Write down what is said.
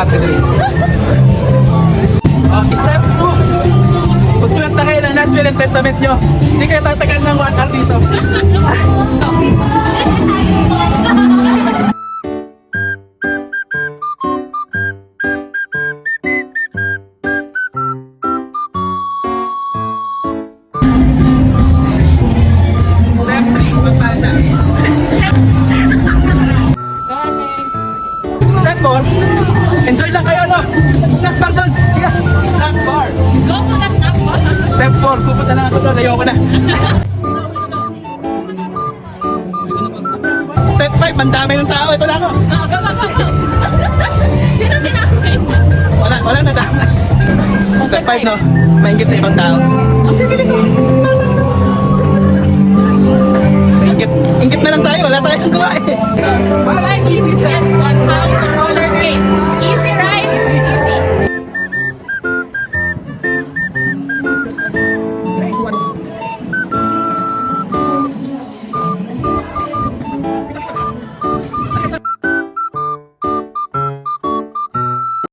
Step 2. Magsulat na kayo ng last will and testament nyo. Hindi kayo tatagal ng 1 hour dito. Step 3. Magpalda. Step 4. Enjoy lang kayo, no? Snack bar doon. Higa. Snack bar. Go to the snack bar. Step 4. Pupunta na ako doon. Ayoko na. Step 5. Ang dami ng tao. Ito na ako. Go, go, go, go. Sino tinapay? Wala na dami. Step 5, no? Maingit sa ibang tao. Ang bibilis, oh. Ingit na lang tayo. Wala tayong gawa, eh. 5 easy steps on how to roller skate. Easy